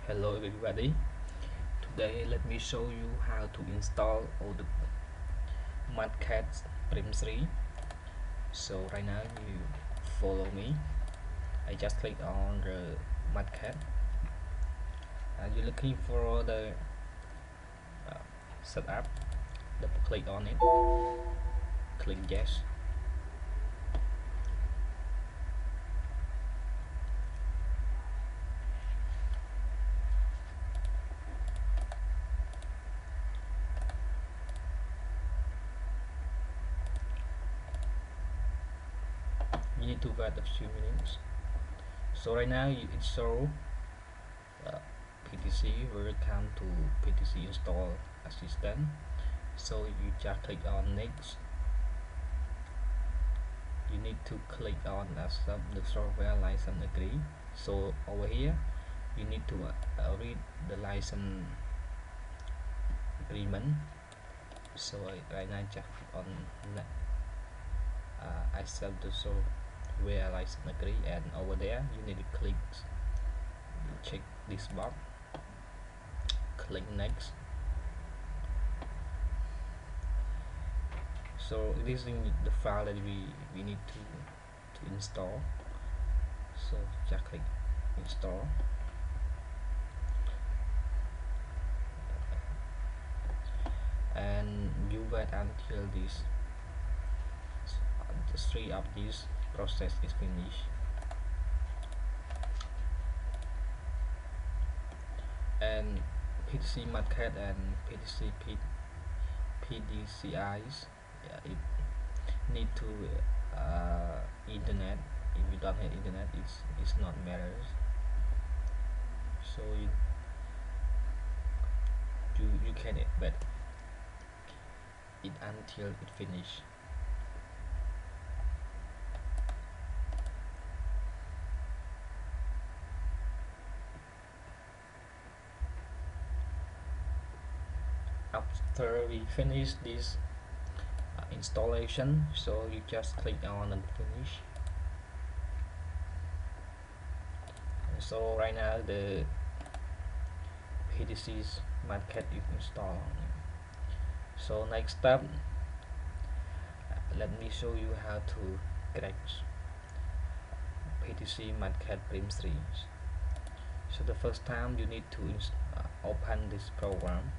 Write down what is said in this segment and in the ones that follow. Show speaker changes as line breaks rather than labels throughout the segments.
Hello everybody. Today let me show you how to install all the MathCAD Prime 3. So right now you follow me. I just click on the MathCAD and you're looking for the uh, setup. Double click on it. Click yes. You need to wait a few minutes. So right now it shows uh, PTC. Welcome to PTC install assistant. So you just click on next. You need to click on accept the software license agree. So over here you need to read the license agreement. So right now just on accept the software license agree, and over there you need to click check this box, click next. So this is the file that we need to install. So just click install. And you wait until this the three of this process is finished. And PTC MathCAD and PTC PDCIs, it need to internet. If you don't have internet, it's not matters. So you can wait it until it finish. After we finish this installation, so you just click on and finish. So right now the PTC's MathCAD is installed. So next step, let me show you how to connect PTC MathCAD Prime 3. So the first time you need to open this program.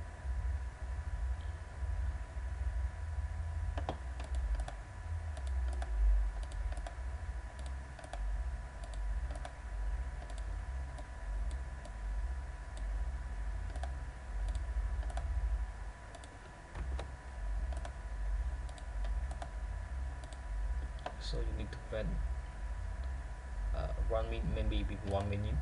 So you need to wait 1 minute, maybe 1 minute.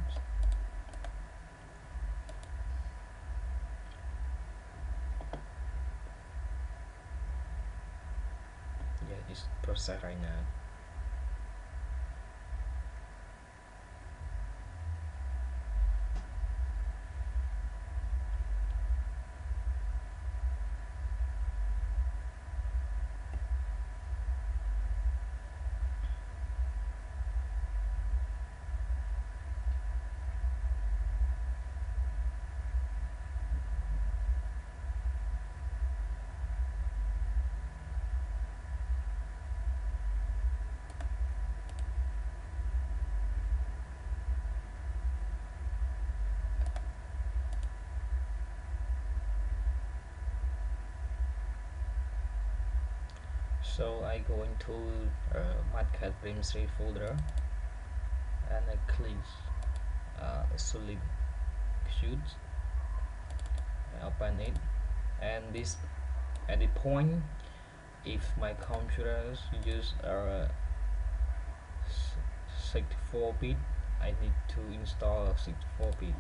Yeah, it's process right now. So I go into MathCAD Prime 3 folder and I click solid shoot. I open it, and this at the point, if my computers use 64-bit, I need to install 64-bit.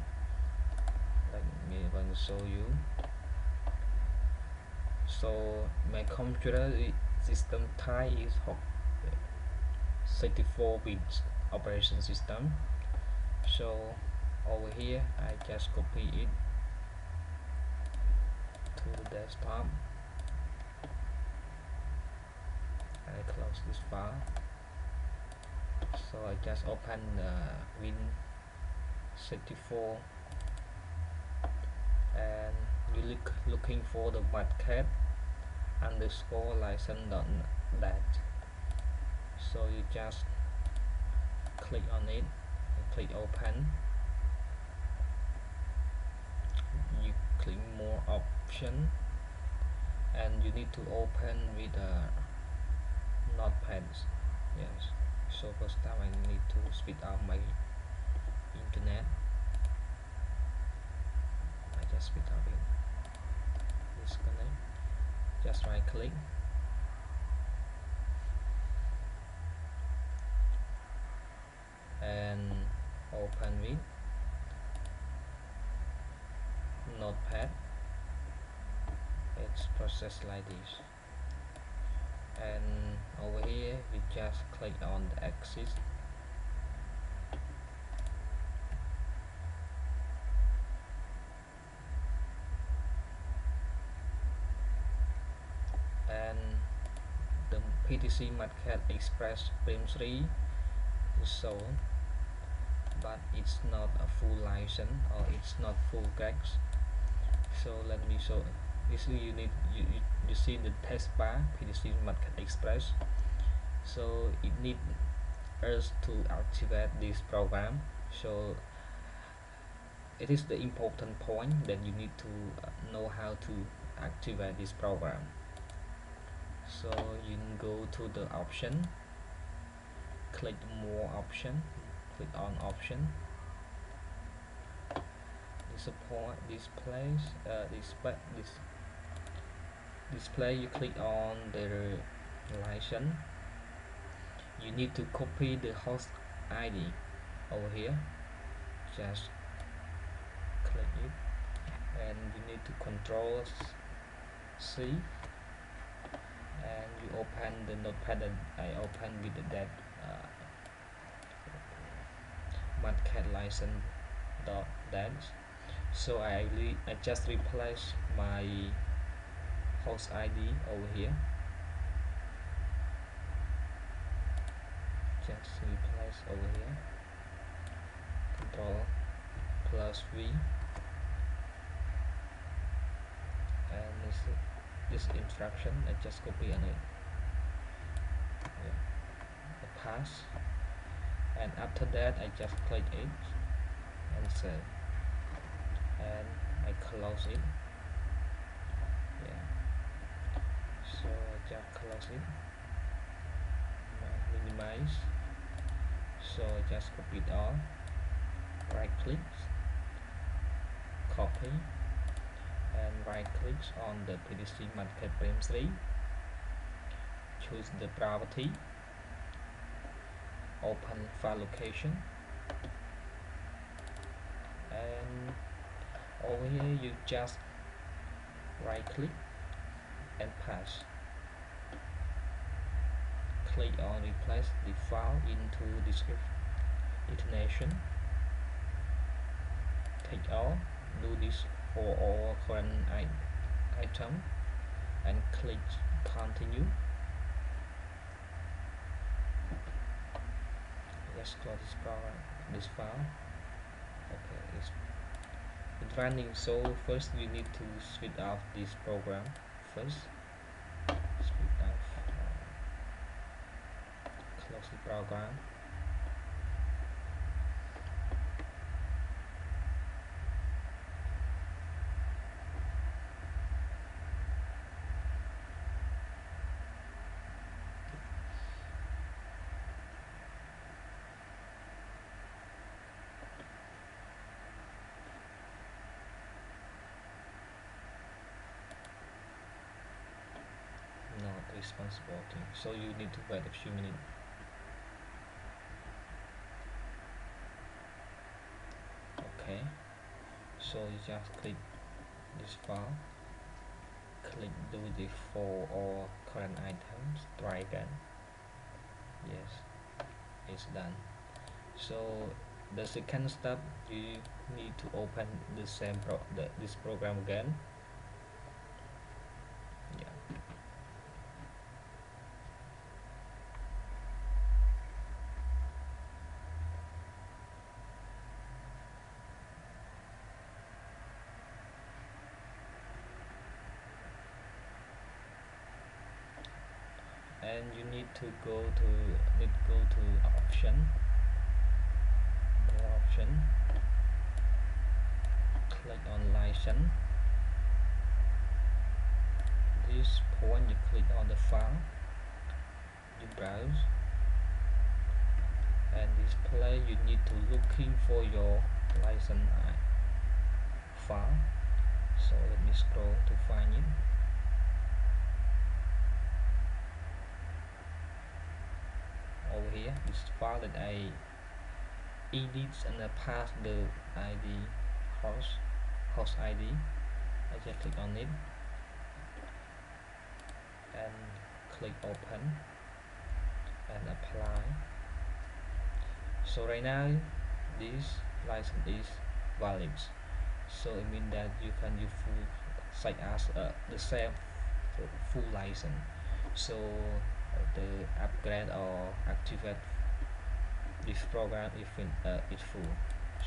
Let me want to show you. So my computer system type is 64-bit operation system. So over here I just copy it to the desktop and I close this file. So I just open Win 64 and you looking for the MathCAD underscore license.dat. So you just click on it and click open. You click more option, and you need to open with a notepad. Yes, so first time I need to speed up my internet. I just speed up it. Disconnect. Just right click and open with notepad. It's processed like this, and over here we just click on the axis, and the PTC MathCAD Express Prime 3 is sold, but it's not a full license, or it's not full gags. So let me show this. You see the test bar PTC MathCAD Express. So it need us to activate this program. So it is the important point that you need to know how to activate this program. So you can go to the option, click more option, click on option, display. You click on the license. You need to copy the host ID over here. Just click it, and you need to Control C, and you open the notepad that I opened with that MathCAD license.dat. So I just replace my host ID over here. Just replace over here. Control plus V, and this instruction I just copy on it. Yeah. The pass, and after that I just click it and save, and I close it. Yeah. So I just close it, minimize. So I just copy it all, right click, copy, and right click on the PTC MathCAD Prime 3, choose the property, open file location, and over here you just right click and paste. Click on replace the file into destination. Take all, do this for all current item, and click continue. Let's close this file. Okay, it's running. So first we need to switch off this program first. Switch off. Close the program. Not responsible thing. So you need to wait a few minutes. Okay, so you just click this file, click do the for all current items, try again. Yes, it's done. So the second step, you need to open the same this program again. Yeah. then you need to go to option, more option, click on license. This point you click on the file, you browse, and display you need to looking for your license file. So let me scroll to find it. Over here, this file that I edit and I pass the ID host ID. I just click on it and click open and apply. So right now this license is valid, so it means that you can use full such as the same full license. So the upgrade or activate this program if it's full,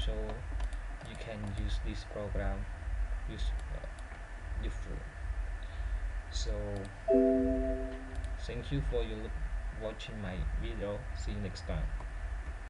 so you can use this program useful. So thank you for your watching my video. See you next time.